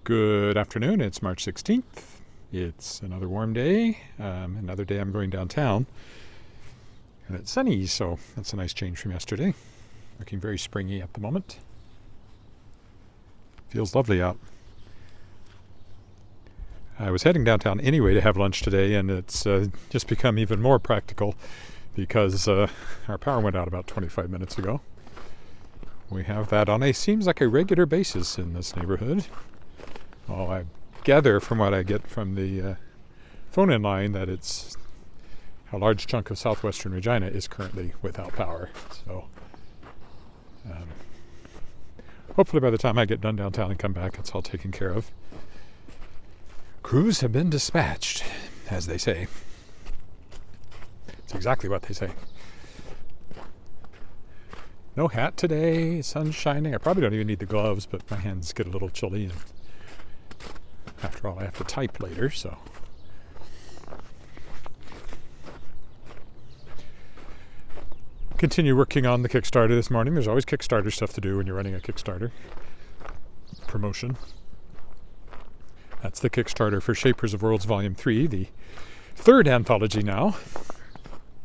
Good afternoon. It's March 16th. It's another warm day. Another day I'm going downtown. And it's sunny, so that's a nice change from yesterday. Looking very springy at the moment. Feels lovely out. I was heading downtown anyway to have lunch today, and it's just become even more practical because our power went out about 25 minutes ago. We have that on seems like a regular basis in this neighborhood. Well, I gather from what I get from the phone-in line that it's a large chunk of southwestern Regina is currently without power. So hopefully by the time I get done downtown and come back, it's all taken care of. Crews have been dispatched, as they say. It's exactly what they say. No hat today, sun's shining. I probably don't even need the gloves, but my hands get a little chilly. And after all, I have to type later, so. Continue working on the Kickstarter this morning. There's always Kickstarter stuff to do when you're running a Kickstarter promotion. That's the Kickstarter for Shapers of Worlds Volume 3, the third anthology now,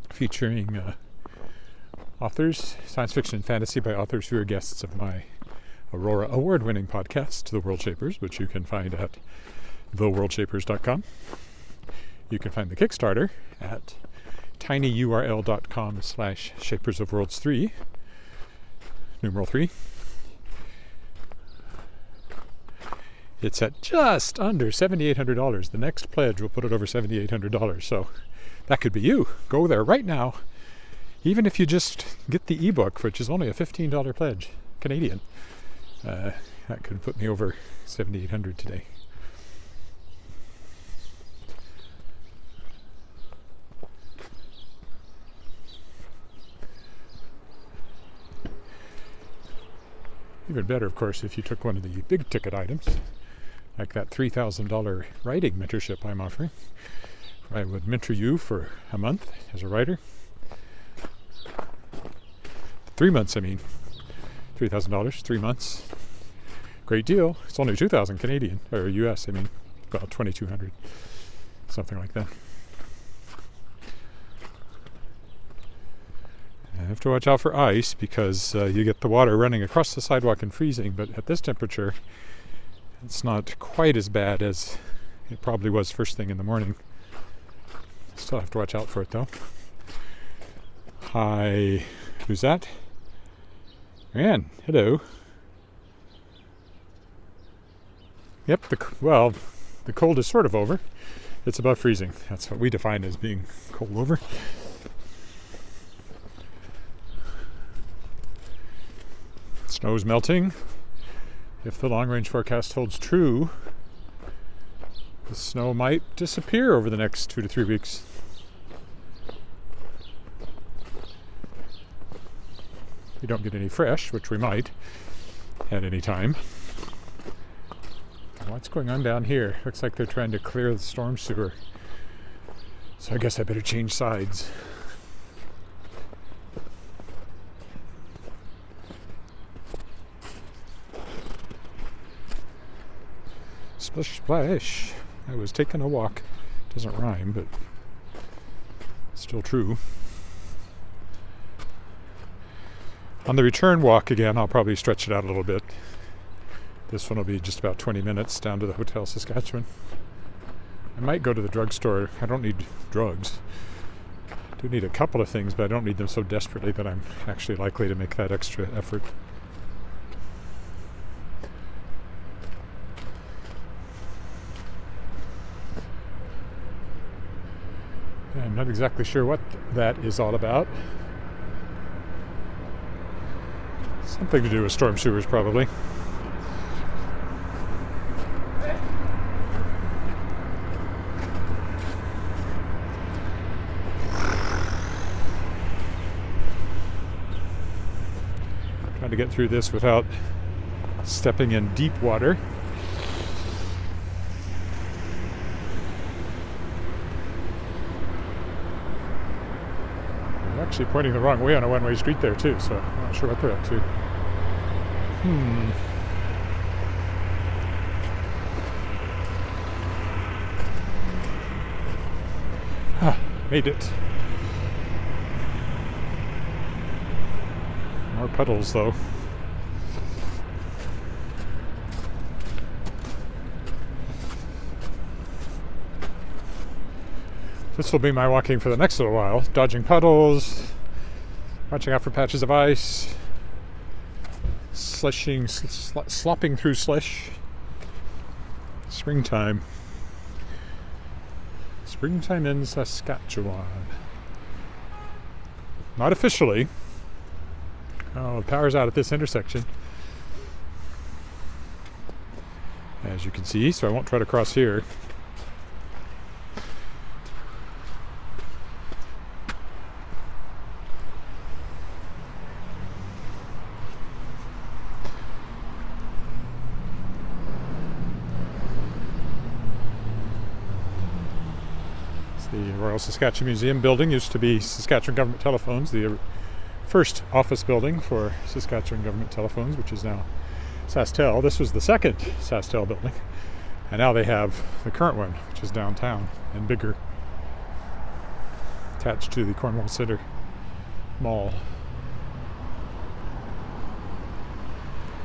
featuring authors, science fiction and fantasy by authors who are guests of my Aurora award-winning podcast, The World Shapers, which you can find at theworldshapers.com. You can find the Kickstarter at tinyurl.com/shapersofworlds3, numeral 3. It's at just under $7,800. The next pledge will put it over $7,800. So that could be you. Go there right now. Even if you just get the ebook, which is only a $15 pledge, Canadian. That could put me over $7,800 today. Even better, of course, if you took one of the big ticket items, like that $3,000 writing mentorship I'm offering. I would mentor you for a month as a writer. 3 months, I mean. $3,000, 3 months. Great deal. It's only $2,000 Canadian, or US, I mean. About $2,200, something like that. I have to watch out for ice because you get the water running across the sidewalk and freezing, but at this temperature, it's not quite as bad as it probably was first thing in the morning. Still have to watch out for it, though. Hi. Who's that? Anne, hello. Yep, the cold is sort of over. It's above freezing. That's what we define as being cold over. Snow's melting. If the long-range forecast holds true, the snow might disappear over the next 2 to 3 weeks. We don't get any fresh, which we might at any time. What's going on down here? Looks like they're trying to clear the storm sewer. So I guess I better change sides. Splish splash. I was taking a walk. Doesn't rhyme, but still true. On the return walk again, I'll probably stretch it out a little bit. This one will be just about 20 minutes down to the Hotel Saskatchewan. I might go to the drugstore. I don't need drugs. I do need a couple of things, but I don't need them so desperately that I'm actually likely to make that extra effort. I'm not exactly sure what that is all about. Something to do with storm sewers, probably. Trying to get through this without stepping in deep water. Actually pointing the wrong way on a one-way street there too, so I'm not sure what they're up to. Made it. More puddles, though. This will be my walking for the next little while. Dodging puddles, watching out for patches of ice, slopping through slush. Springtime. Springtime in Saskatchewan. Not officially. Oh, the power's out at this intersection, as you can see, so I won't try to cross here. The Royal Saskatchewan Museum building used to be Saskatchewan Government Telephones, the first office building for Saskatchewan Government Telephones, which is now SaskTel. This was the second SaskTel building, and now they have the current one, which is downtown and bigger, attached to the Cornwall Centre Mall.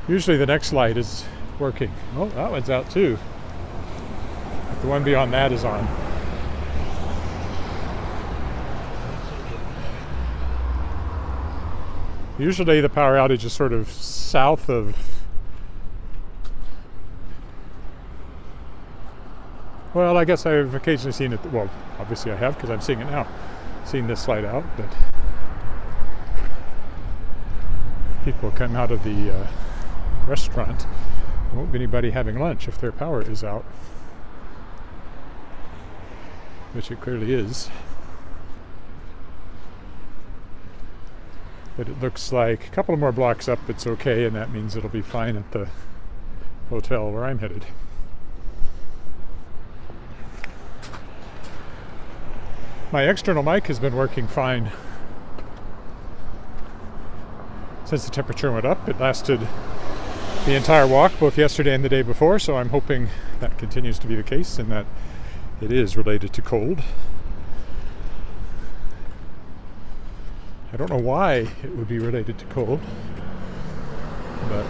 Usually the next light is working. Oh, that one's out too. The one beyond that is on. Usually the power outage is sort of south of, well, I guess I've occasionally seen it, well, obviously I have because I'm seeing it now, seen this light out, but people come out of the restaurant. There won't be anybody having lunch if their power is out, which it clearly is. But it looks like a couple more blocks up it's okay, and that means it'll be fine at the hotel where I'm headed. My external mic has been working fine since the temperature went up. It lasted the entire walk, both yesterday and the day before, so I'm hoping that continues to be the case and that it is related to cold. I don't know why it would be related to cold, but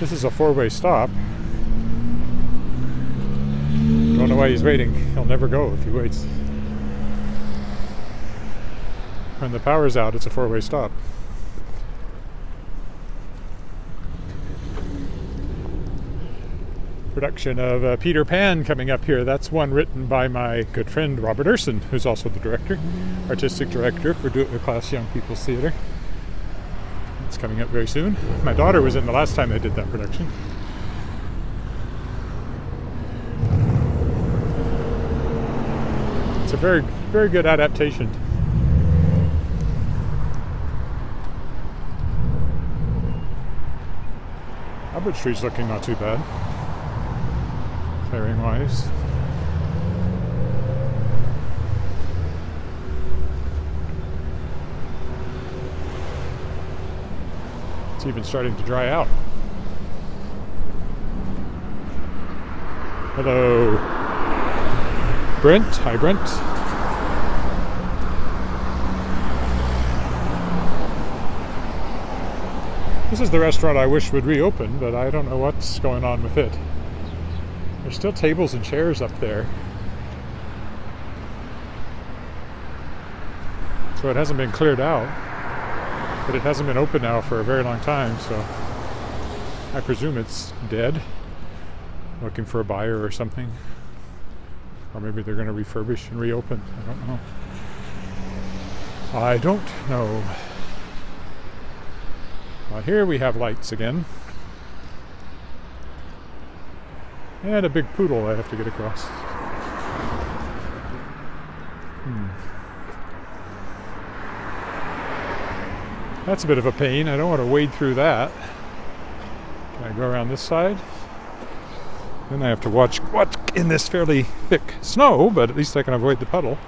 this is a four-way stop. Don't know why he's waiting. He'll never go if he waits. When the power's out, it's a four-way stop. Production of Peter Pan coming up here. That's one written by my good friend Robert Urson, who's also the director, artistic director for Do-It-With-Class Young People's Theatre. It's coming up very soon. My daughter was in the last time they did that production. It's a very, very good adaptation. Albert Street's looking not too bad, clearing wise. It's even starting to dry out. Hello, Brent. Hi, Brent. This is the restaurant I wish would reopen, but I don't know what's going on with it. There's still tables and chairs up there. So it hasn't been cleared out, but it hasn't been open now for a very long time, so I presume it's dead, looking for a buyer or something. Or maybe they're going to refurbish and reopen. I don't know. I don't know. Well, here we have lights again. And a big poodle I have to get across. That's a bit of a pain. I don't want to wade through that. Can I go around this side? Then I have to watch what's in this fairly thick snow, but at least I can avoid the puddle.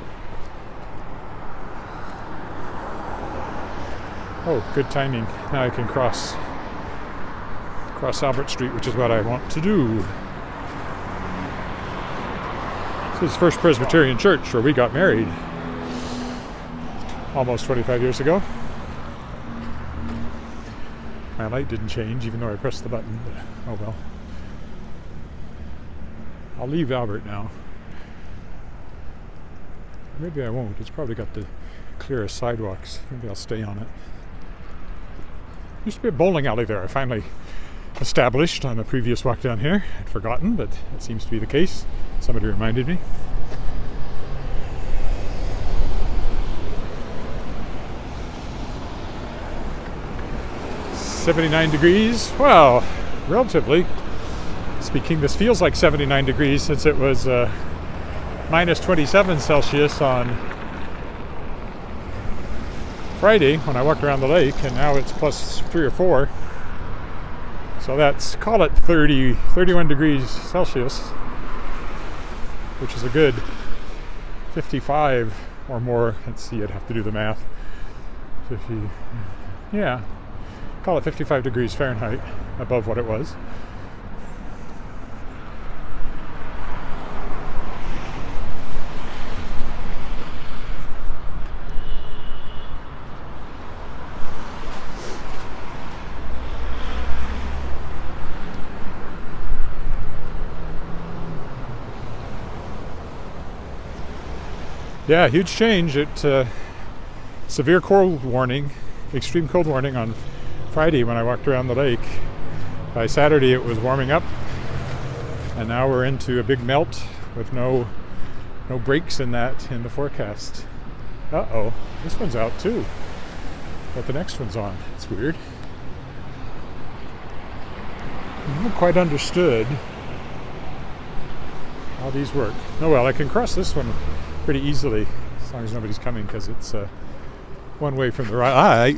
Oh, good timing. Now I can cross Albert Street, which is what I want to do. This is First Presbyterian Church where we got married almost 25 years ago. My light didn't change even though I pressed the button, but oh well. I'll leave Albert now. Maybe I won't. It's probably got the clearest sidewalks. Maybe I'll stay on it. Used to be a bowling alley there. I finally established on a previous walk down here. I'd forgotten, but that seems to be the case. Somebody reminded me. "79 degrees. Well, relatively speaking, this feels like 79 degrees since it was minus 27 Celsius on Friday when I walked around the lake, and now it's plus 3 or 4. So that's, call it 31 degrees Celsius, which is a good 55 or more. Let's see, I'd have to do the math. 50, yeah, call it 55 degrees Fahrenheit above what it was. Yeah, huge change. Severe cold warning, extreme cold warning on Friday when I walked around the lake. By Saturday it was warming up, and now we're into a big melt with no breaks in the forecast. Uh-oh, this one's out too, but the next one's on. It's weird. I haven't quite understood how these work. Oh well, I can cross this one pretty easily as long as nobody's coming, because it's one way from the right.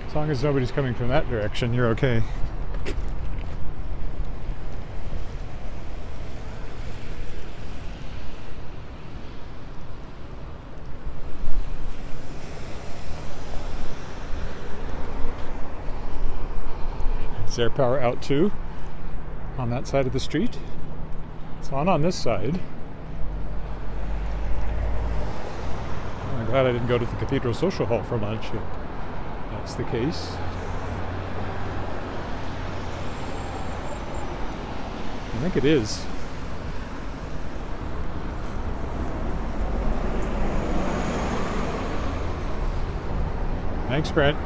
As long as nobody's coming from that direction, you're okay. Is air power out too on that side of the street? It's on this side. I'm glad I didn't go to the Cathedral Social Hall for lunch if that's the case. I think it is. Thanks, Brent.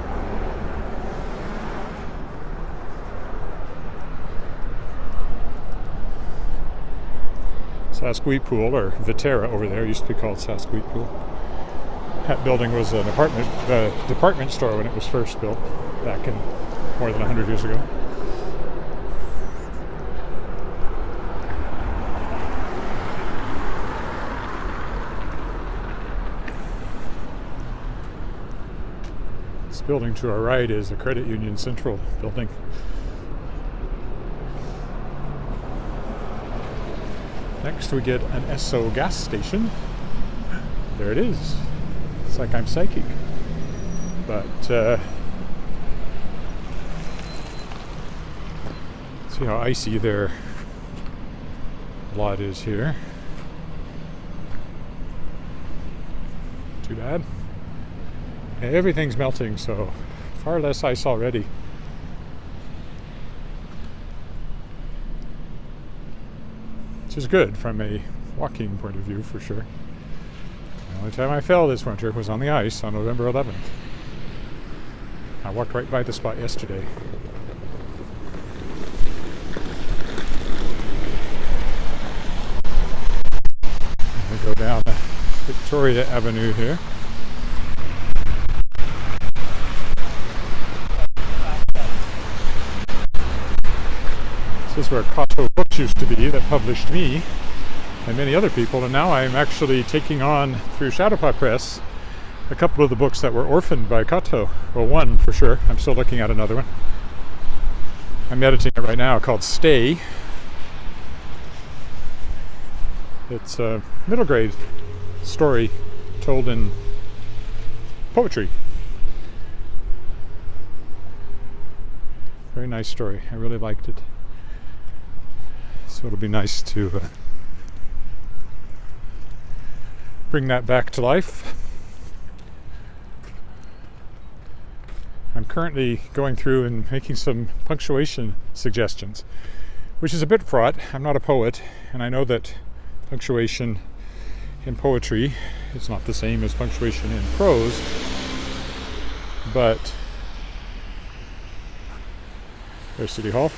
Saskatchewan Pool, or Viterra over there, used to be called Saskatchewan Pool. That building was an department store when it was first built back in more than 100 years ago. This building to our right is the Credit Union Central building. Next we get an Esso gas station. There it is. It's like I'm psychic. But see how icy their lot is here. Too bad. Everything's melting, so far less ice already. Which is good from a walking point of view, for sure. The only time I fell this winter was on the ice on November 11th. I walked right by the spot yesterday. We go down Victoria Avenue here. This is where Cotto Books used to be, that published me and many other people, and now I'm actually taking on, through Shadowpaw Press, a couple of the books that were orphaned by Cotto. Well, one for sure. I'm still looking at another one. I'm editing it right now, called Stay. It's a middle grade story told in poetry. Very nice story. I really liked it. So it'll be nice to bring that back to life. I'm currently going through and making some punctuation suggestions, which is a bit fraught. I'm not a poet, and I know that punctuation in poetry is not the same as punctuation in prose, but there's City Hall.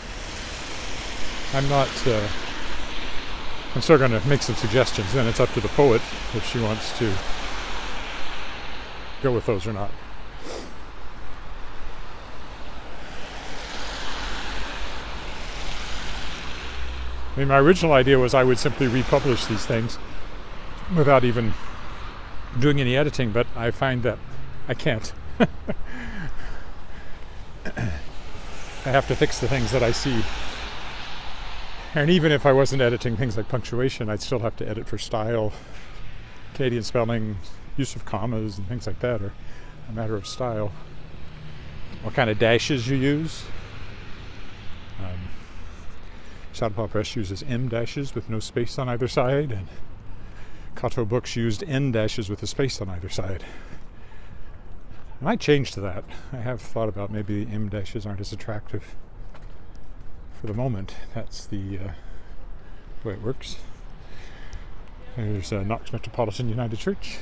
I'm still going to make some suggestions, then it's up to the poet if she wants to go with those or not. I mean, my original idea was I would simply republish these things without even doing any editing, but I find that I can't. I have to fix the things that I see. And even if I wasn't editing things like punctuation, I'd still have to edit for style. Canadian spelling, use of commas and things like that are a matter of style. What kind of dashes you use. Shadowpaw Press uses M dashes with no space on either side, and Kato Books used N dashes with a space on either side. I might change to that. I have thought about maybe the M dashes aren't as attractive for the moment. That's the way it works. There's Knox Metropolitan United Church.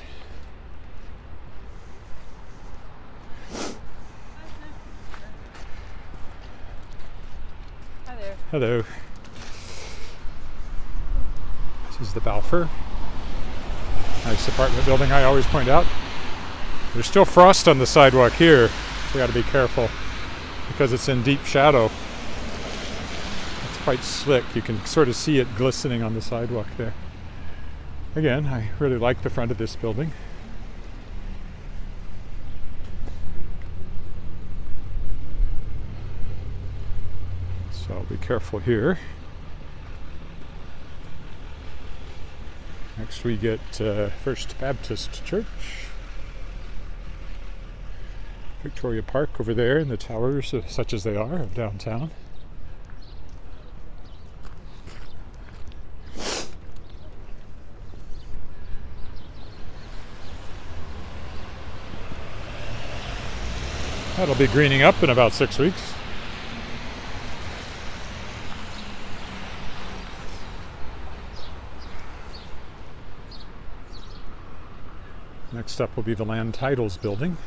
Hi there. Hello. This is the Balfour. Nice apartment building, I always point out. There's still frost on the sidewalk here, so you got to be careful because it's in deep shadow. It's quite slick. You can sort of see it glistening on the sidewalk there. Again, I really like the front of this building. So I'll be careful here. Next we get First Baptist Church. Victoria Park over there, and the towers, such as they are, of downtown. That'll be greening up in about 6 weeks. Next up will be the Land Titles building.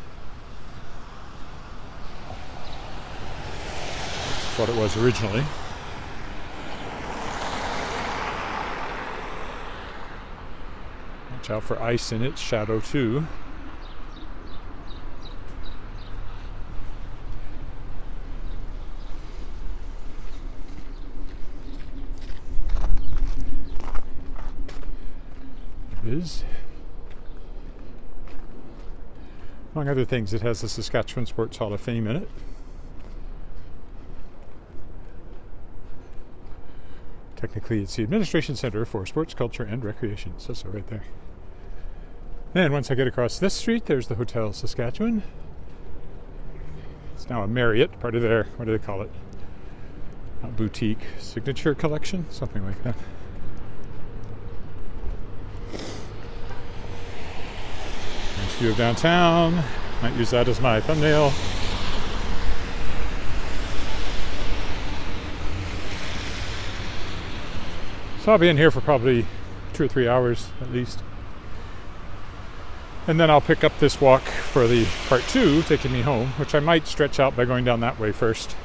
That's what it was originally. Watch out for ice in its shadow too. It is. Among other things, it has the Saskatchewan Sports Hall of Fame in it. Technically, it's the Administration Center for Sports, Culture, and Recreation. So right there. And once I get across this street, there's the Hotel Saskatchewan. It's now a Marriott, part of their, what do they call it? Not boutique, signature collection, something like that. Nice view of downtown. Might use that as my thumbnail. So I'll be in here for probably 2 or 3 hours at least. And then I'll pick up this walk for the part 2, taking me home, which I might stretch out by going down that way first.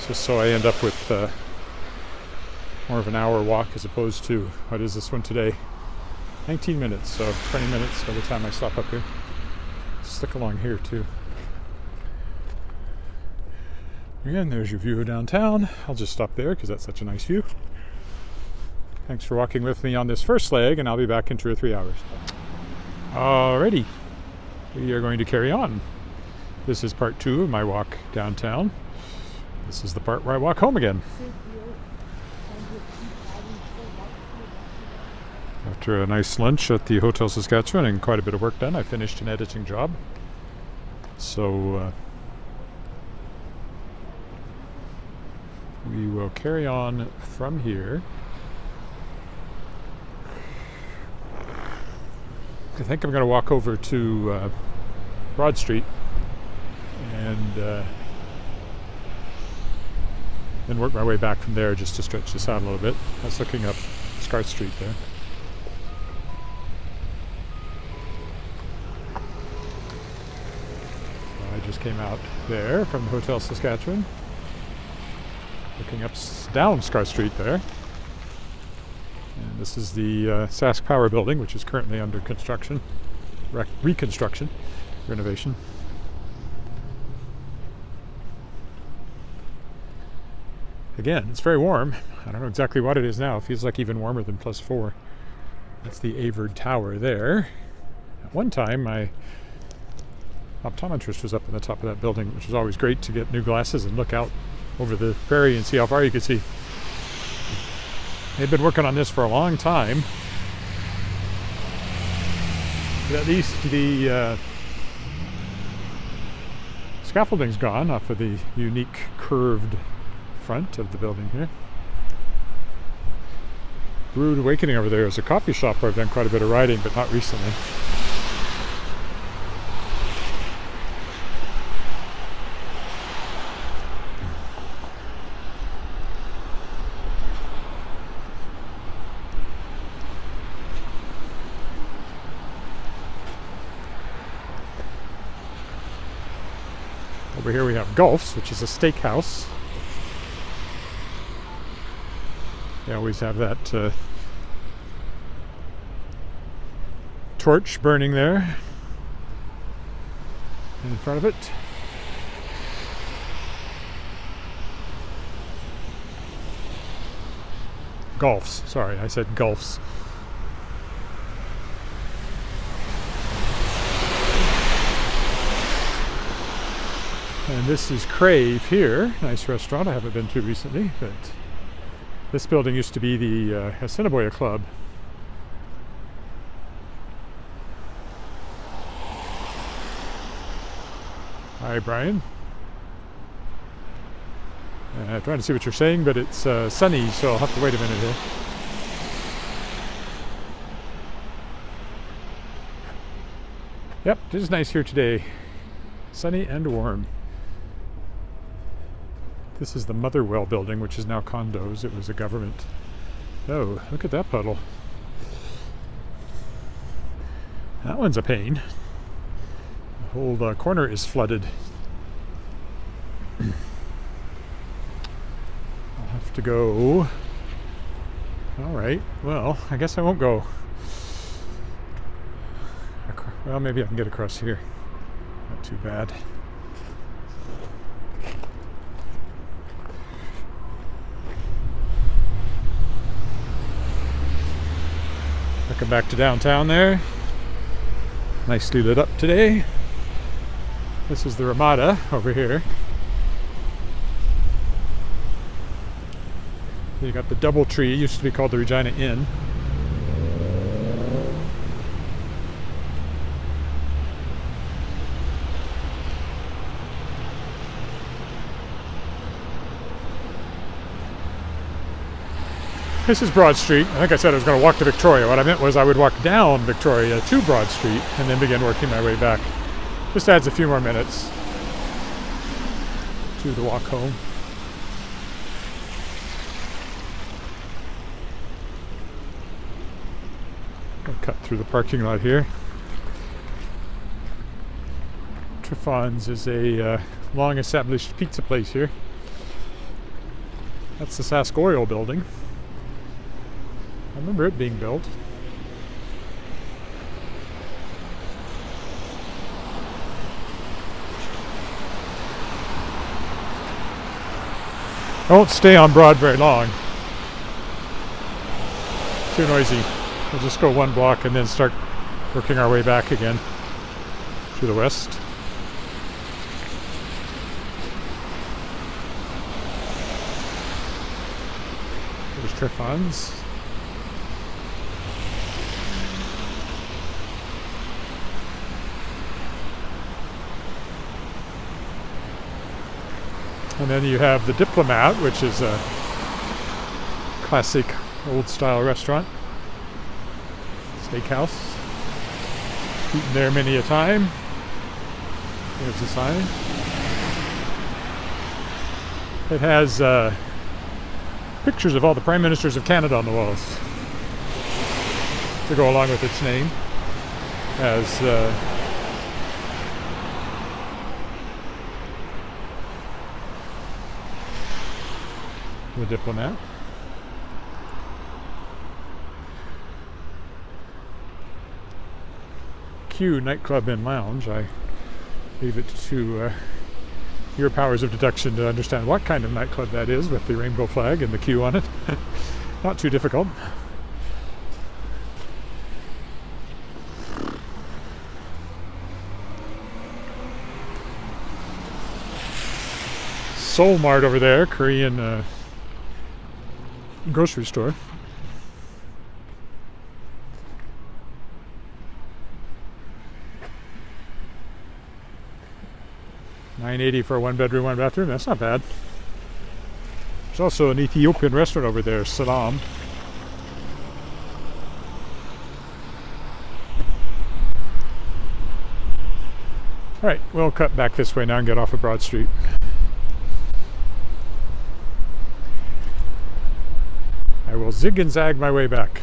Just so I end up with more of an hour walk as opposed to, what is this one today? 19 minutes, so 20 minutes by the time I stop up here. Stick along here too. Again, there's your view of downtown. I'll just stop there because that's such a nice view. Thanks for walking with me on this first leg, and I'll be back in 2 or 3 hours. Alrighty, we are going to carry on. This is part 2 of my walk downtown. This is the part where I walk home again. After a nice lunch at the Hotel Saskatchewan and quite a bit of work done, I finished an editing job. So we we will carry on from here. I think I'm going to walk over to Broad Street and then work my way back from there just to stretch this out a little bit. That's looking up Scarth Street there. I just came out there from the Hotel Saskatchewan, looking up down Scarth Street there. And this is the Sask Power Building, which is currently under construction, reconstruction, renovation. Again, it's very warm. I don't know exactly what it is now. It feels like even warmer than +4. That's the Avard Tower there. At one time, my optometrist was up on the top of that building, which was always great to get new glasses and look out over the prairie and see how far you could see. They've been working on this for a long time. But at least the scaffolding's gone off of the unique curved front of the building here. Rude Awakening over there is a coffee shop where I've done quite a bit of riding, but not recently. Over here we have Gulf's, which is a steakhouse. They always have that torch burning there in front of it. Gulf's, sorry, I said Gulf's. And this is Crave here, nice restaurant I haven't been to recently, but this building used to be the Assiniboia Club. Hi, Brian. Trying to see what you're saying, but it's sunny, so I'll have to wait a minute here. Yep, it is nice here today. Sunny and warm. This is the Motherwell building, which is now condos. It was a government. Oh, look at that puddle. That one's a pain. The whole corner is flooded. I'll have to go. All right, well, I guess I won't go. Well, maybe I can get across here. Not too bad. Welcome back to downtown there. Nicely lit up today. This is the Ramada over here. You got the Doubletree, used to be called the Regina Inn. This is Broad Street. I think I said I was going to walk to Victoria. What I meant was I would walk down Victoria to Broad Street and then begin working my way back. Just adds a few more minutes to the walk home. I'll cut through the parking lot here. Triffon's is a long-established pizza place here. That's the Sask Oil building. I remember it being built. I won't stay on Broad very long. Too noisy. We'll just go one block and then start working our way back again to the west. There's Triffon's. And then you have the Diplomat, which is a classic old-style restaurant, steakhouse. Eaten there many a time. There's the sign. It has pictures of all the Prime Ministers of Canada on the walls to go along with its name as the Diplomat. Q Nightclub and Lounge. I leave it to your powers of deduction to understand what kind of nightclub that is with the rainbow flag and the Q on it. Not too difficult. Seoul Mart over there, Korean grocery store. $9.80 for a one-bedroom, one-bathroom. That's not bad. There's also an Ethiopian restaurant over there, Salam. All right, we'll cut back this way now and get off of Broad Street. I will zig and zag my way back.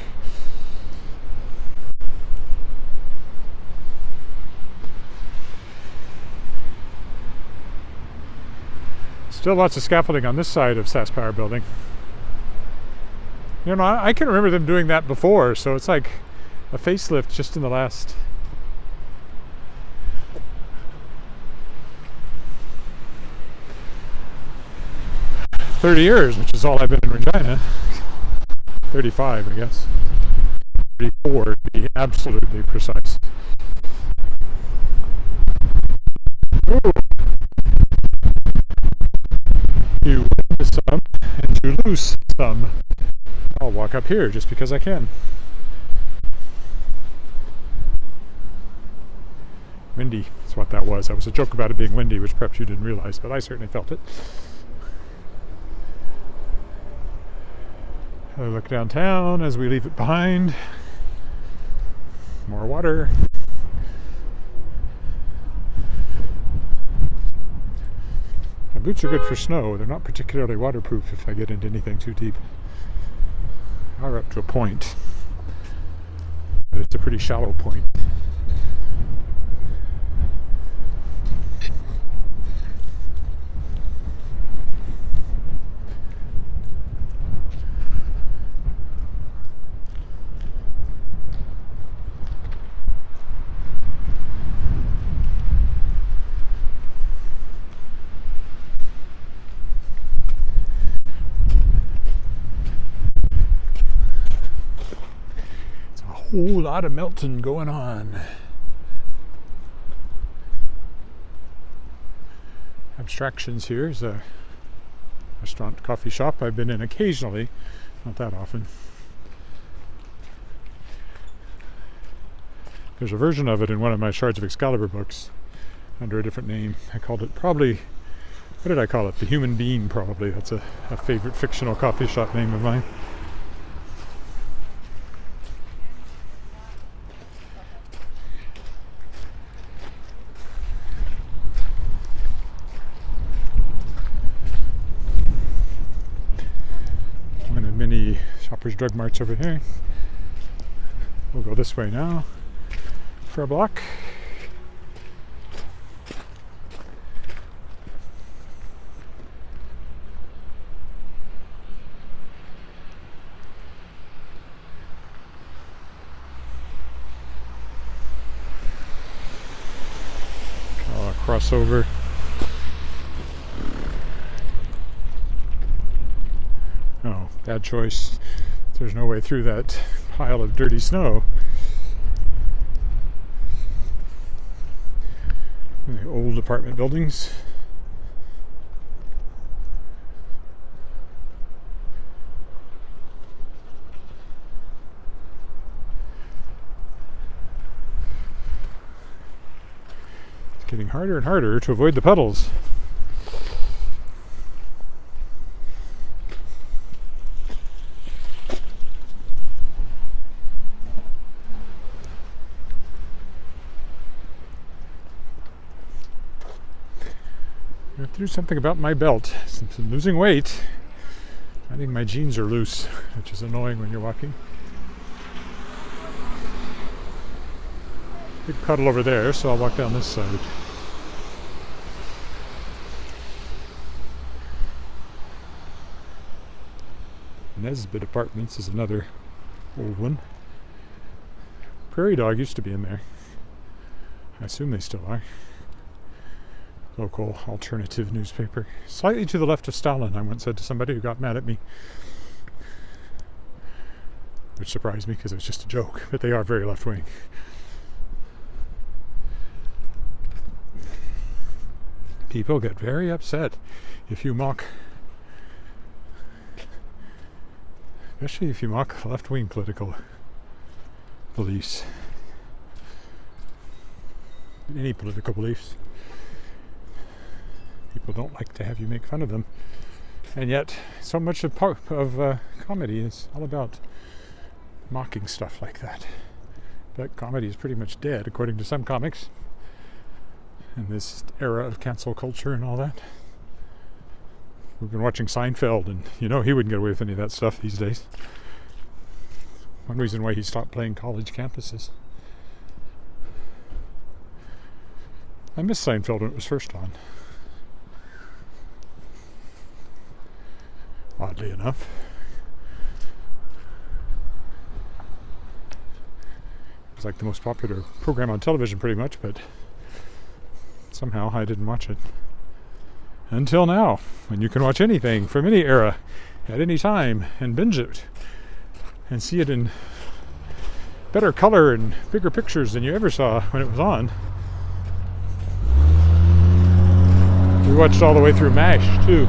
Still lots of scaffolding on this side of SAS Power Building. You know, I can remember them doing that before, so it's like a facelift just in the last 30 years, which is all I've been in Regina. 35, I guess. 34 to be absolutely precise. Ooh. You win some and you lose some. I'll walk up here just because I can. Windy, that's what that was. That was a joke about it being windy, which perhaps you didn't realize, but I certainly felt it. I look downtown as we leave it behind. More water. My boots are good for snow. They're not particularly waterproof if I get into anything too deep. Or up to a point. But it's a pretty shallow point. Whole lot of melting going on. Abstractions here is a restaurant, coffee shop I've been in occasionally, not that often. There's a version of it in one of my Shards of Excalibur books under a different name. I called it probably, what did I call it? The Human Being, probably. That's a favorite fictional coffee shop name of mine. Many Shoppers Drug Marts over here. We'll go this way now for a block. I'll cross over. Oh, bad choice. There's no way through that pile of dirty snow. The old apartment buildings. It's getting harder and harder to avoid the puddles. do something about my belt. Since I'm losing weight, I think my jeans are loose, which is annoying when you're walking. Big puddle over there, so I'll walk down this side. Nesbitt Apartments is another old one. Prairie Dog used to be in there. I assume they still are. Local alternative newspaper. Slightly to the left of Stalin, I once said to somebody who got mad at me. Which surprised me because it was just a joke, but they are very left-wing. People get very upset if you mock, especially if you mock left-wing political beliefs. Any political beliefs. People don't like to have you make fun of them. And yet, so much of comedy is all about mocking stuff like that. But comedy is pretty much dead, according to some comics. In this era of cancel culture and all that. We've been watching Seinfeld, and he wouldn't get away with any of that stuff these days. One reason why he stopped playing college campuses. I missed Seinfeld when it was first on. Oddly enough. It was like the most popular program on television pretty much, but somehow I didn't watch it. Until now, when you can watch anything from any era at any time and binge it and see it in better color and bigger pictures than you ever saw when it was on. We watched all the way through MASH too.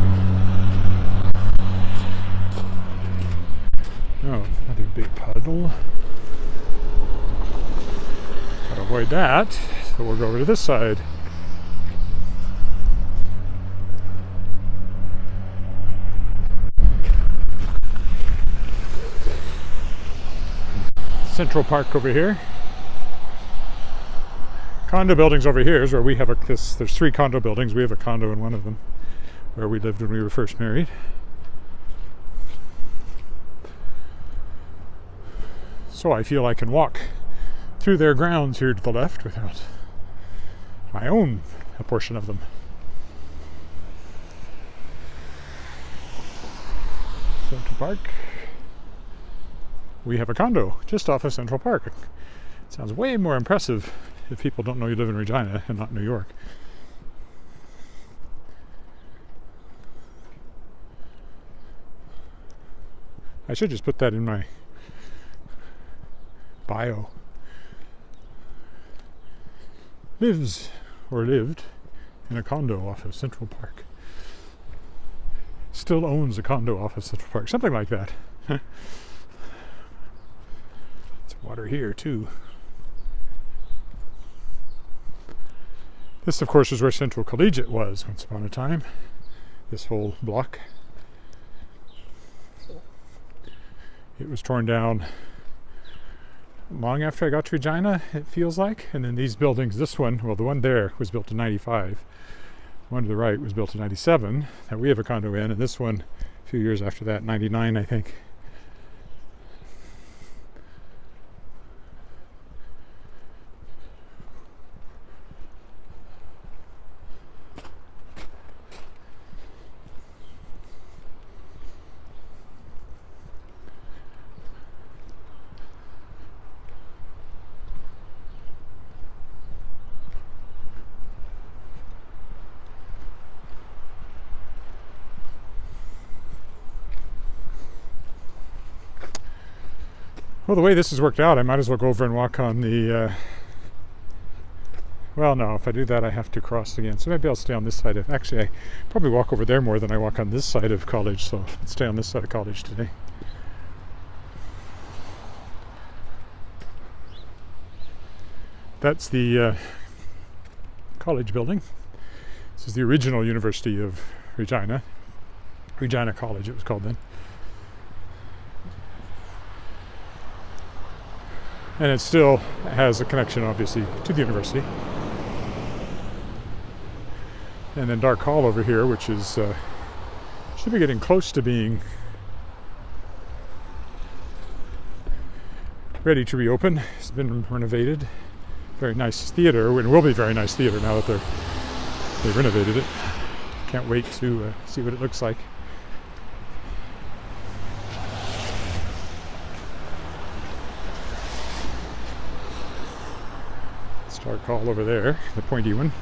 Oh, another big puddle. Gotta avoid that, so we'll go over to this side. Central Park over here. Condo buildings over here is where we have there's 3 condo buildings. We have a condo in one of them where we lived when we were first married. So I feel I can walk through their grounds here to the left without I own a portion of them. Central Park. We have a condo just off of Central Park. It sounds way more impressive if people don't know you live in Regina and not New York. I should just put that in my bio. Lives or lived in a condo off of Central Park. Still owns a condo off of Central Park. Something like that. Water here too. This, of course, is where Central Collegiate was once upon a time. This whole block. It was torn down long after I got to Regina, it feels like. And then these buildings, this one, well, the one there was built in 95. The one to the right was built in 97 that we have a condo in. And this one, a few years after that, 99, I think. Well, the way this has worked out, I might as well go over and walk on the... well, no, if I do that, I have to cross again. So maybe I'll stay on this side. Actually, I probably walk over there more than I walk on this side of college, so let's stay on this side of college today. That's the college building. This is the original University of Regina. Regina College, it was called then. And it still has a connection, obviously, to the university. And then Dark Hall over here, which is should be getting close to being ready to reopen. It's been renovated. Very nice theater, and will be a very nice theater now that they renovated it. Can't wait to see what it looks like. It's Dark Hall over there, the pointy one.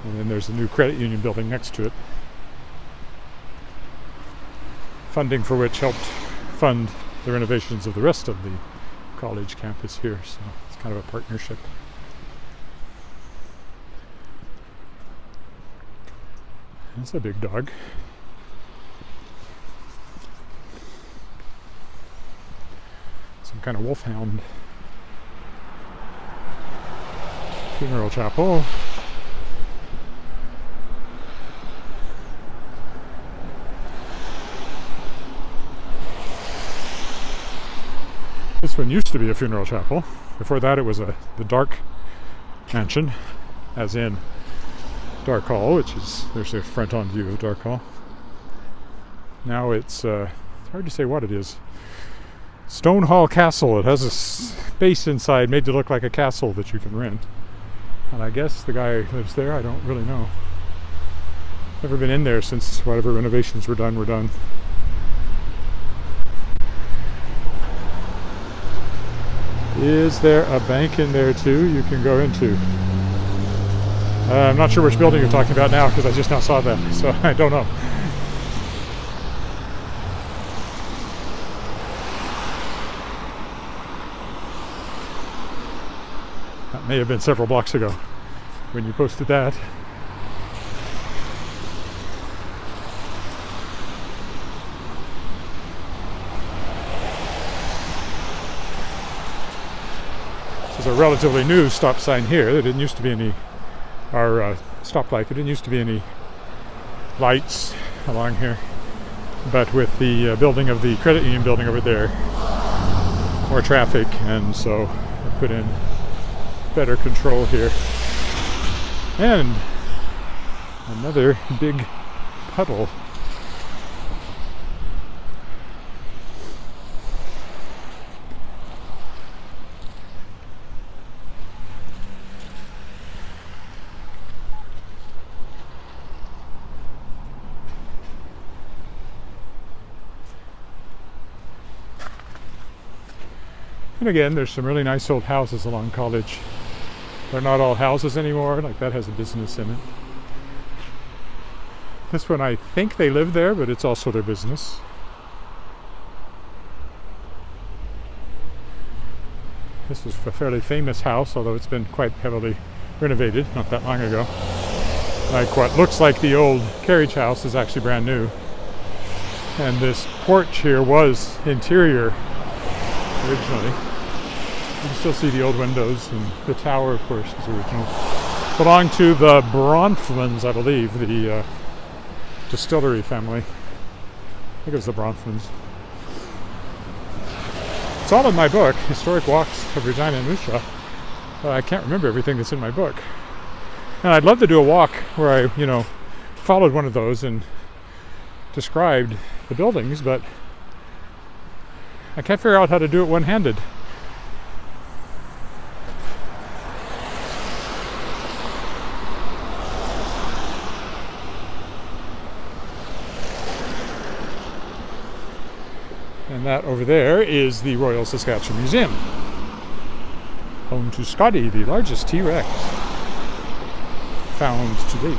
And then there's a new credit union building next to it. Funding for which helped fund the renovations of the rest of the college campus here, so it's kind of a partnership. That's a big dog. Some kind of wolfhound. Funeral chapel. This one used to be a funeral chapel. Before that it was the Dark Mansion, as in Dark Hall, which is, there's a front-on view of Dark Hall. Now it's hard to say what it is. Stone Hall Castle. It has a space inside made to look like a castle that you can rent. And I guess the guy who lives there, I don't really know. Never been in there since whatever renovations were done. Is there a bank in there too you can go into? I'm not sure which building you're talking about now because I just now saw that, so I don't know. That may have been several blocks ago when you posted that. There's a relatively new stop sign here. There didn't used to be any, or stoplight, there didn't used to be any lights along here. But with the building of the credit union building over there, more traffic, and so I put in better control here. And another big puddle. And again, there's some really nice old houses along College. They're not all houses anymore, like that has a business in it. This one, I think they live there, but it's also their business. This is a fairly famous house, although it's been quite heavily renovated not that long ago. Like what looks like the old carriage house is actually brand new. And this porch here was interior originally. You can still see the old windows, and the tower, of course, is original. Belonged to the Bronfmans, I believe, the distillery family. I think it was the Bronfmans. It's all in my book, Historic Walks of Regina and Moose Jaw. I can't remember everything that's in my book. And I'd love to do a walk where I, followed one of those and described the buildings, but I can't figure out how to do it one-handed. And that over there is the Royal Saskatchewan Museum, home to Scotty, the largest T-Rex found to date.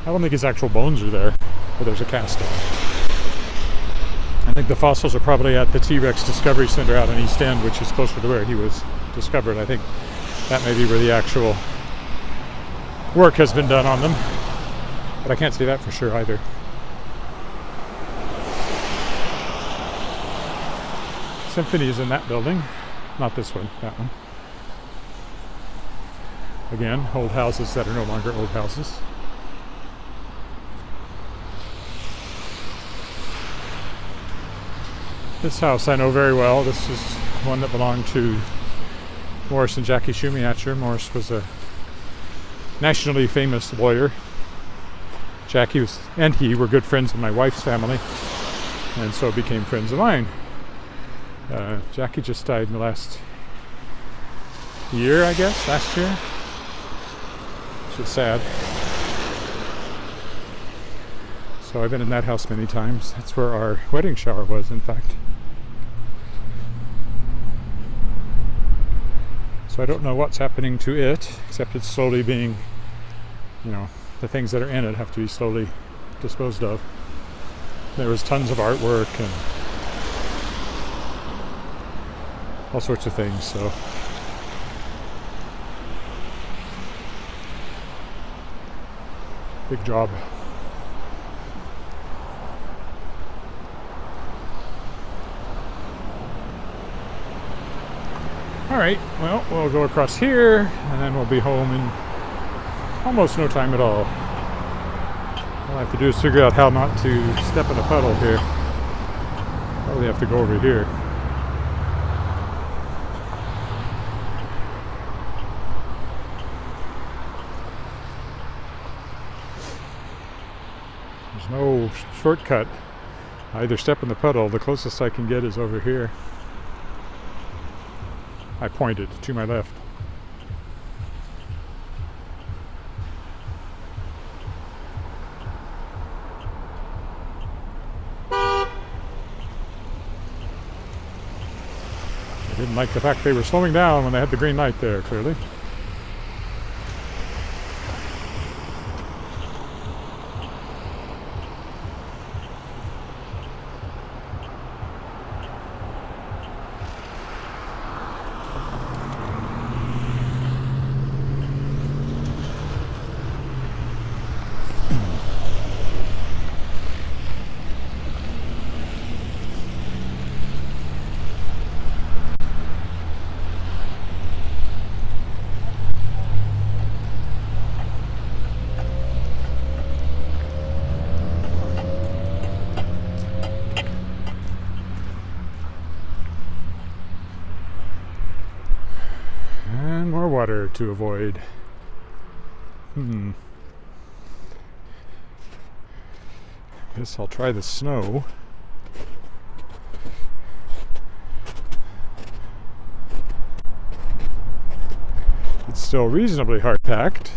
I don't think his actual bones are there, but there's a cast of him. I think the fossils are probably at the T-Rex Discovery Center out in East End, which is closer to where he was discovered. I think that may be where the actual work has been done on them, but I can't say that for sure either. Symphony is in that building, not this one, that one. Again, old houses that are no longer old houses. This house I know very well. This is one that belonged to Morris and Jackie Shumiacher. Morris was a nationally famous lawyer. Jackie and he were good friends of my wife's family, and so became friends of mine. Jackie just died in the last year, I guess, last year, which is sad. So I've been in that house many times. That's where our wedding shower was, in fact. So I don't know what's happening to it, except it's slowly being, the things that are in it have to be slowly disposed of. There was tons of artwork and all sorts of things, so big job. Alright, well, we'll go across here and then we'll be home in almost no time at all. All I have to do is figure out how not to step in a puddle here. Probably have to go over here. There's no shortcut. I either step in the puddle, the closest I can get is over here. I pointed to my left. I didn't like the fact they were slowing down when they had the green light there, clearly. Water to avoid. Guess I'll try the snow. It's still reasonably hard packed.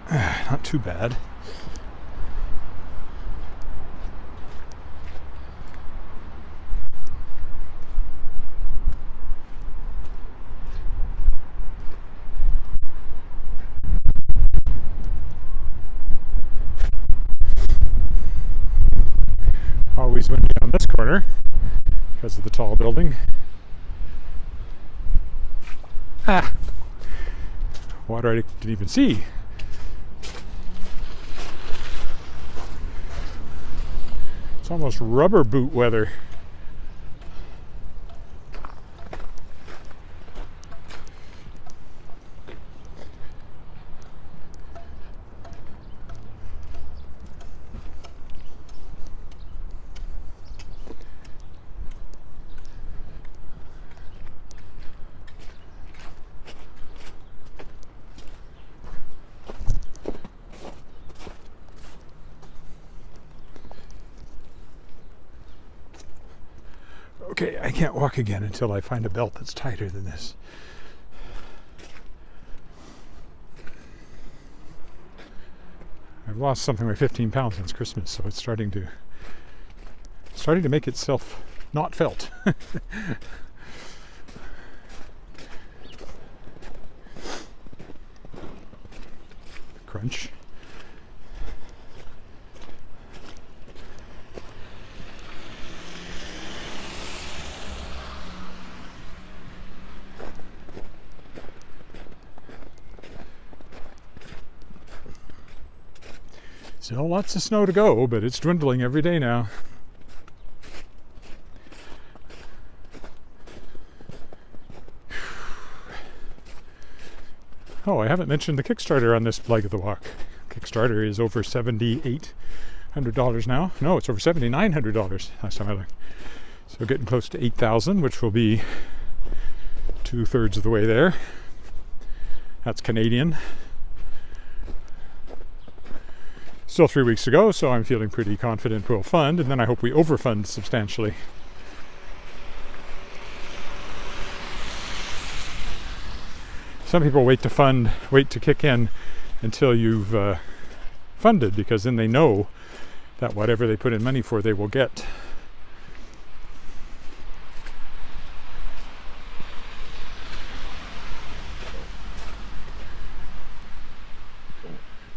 Not too bad. Always windy on this corner because of the tall building. Water I didn't even see. It's almost rubber boot weather. Okay, I can't walk again until I find a belt that's tighter than this. I've lost something like 15 pounds since Christmas, so it's starting to make itself not felt. Crunch. Still lots of snow to go, but it's dwindling every day now. Oh, I haven't mentioned the Kickstarter on this leg of the walk. Kickstarter is over $7,800 now. No, it's over $7,900 last time I looked. So getting close to 8,000, which will be 2/3 of the way there. That's Canadian. Still 3 weeks to go, so I'm feeling pretty confident we'll fund, and then I hope we overfund substantially. Some people wait to kick in until you've funded, because then they know that whatever they put in money for, they will get.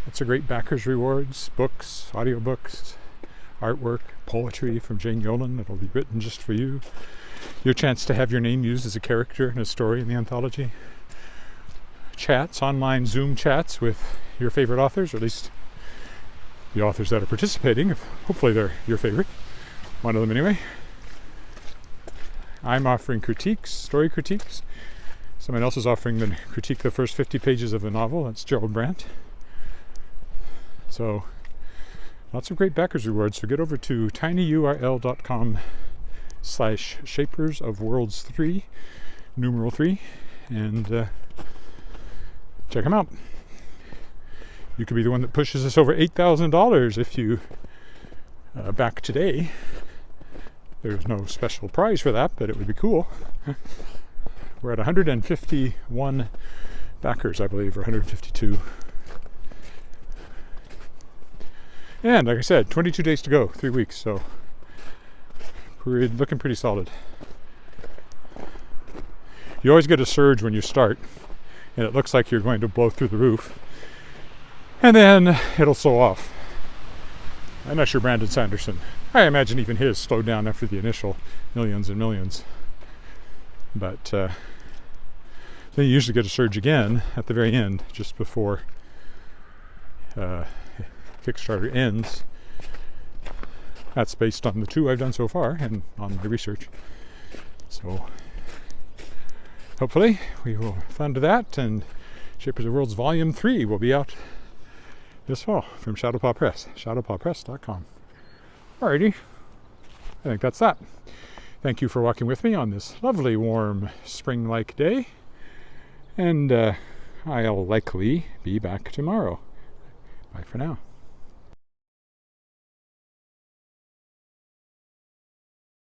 Lots of great backers rewards, books, audiobooks, artwork, poetry from Jane Yolen that'll be written just for you. Your chance to have your name used as a character in a story in the anthology. Chats, online Zoom chats with your favorite authors, or at least the authors that are participating. Hopefully they're your favorite. One of them anyway. I'm offering critiques, story critiques. Someone else is offering the critique the first 50 pages of a novel. That's Gerald Brandt. So lots of great backers rewards. So get over to tinyurl.com/shapersofworlds3, numeral 3, and check them out. You could be the one that pushes us over $8,000 if you back today. There's no special prize for that, but it would be cool. We're at 151 backers, I believe, or 152. And like I said, 22 days to go, 3 weeks, so we're looking pretty solid. You always get a surge when you start, and it looks like you're going to blow through the roof, and then it'll slow off. I'm not sure Brandon Sanderson. I imagine even his slowed down after the initial millions and millions. But then you usually get a surge again at the very end, just before Kickstarter ends. That's based on the 2 I've done so far and on my research. So hopefully we will fund that, and Shapers of Worlds Volume 3 will be out this fall from Shadowpaw Press, shadowpawpress.com. Alrighty, I think that's that. Thank you for walking with me on this lovely, warm, spring-like day, and I'll likely be back tomorrow. Bye for now.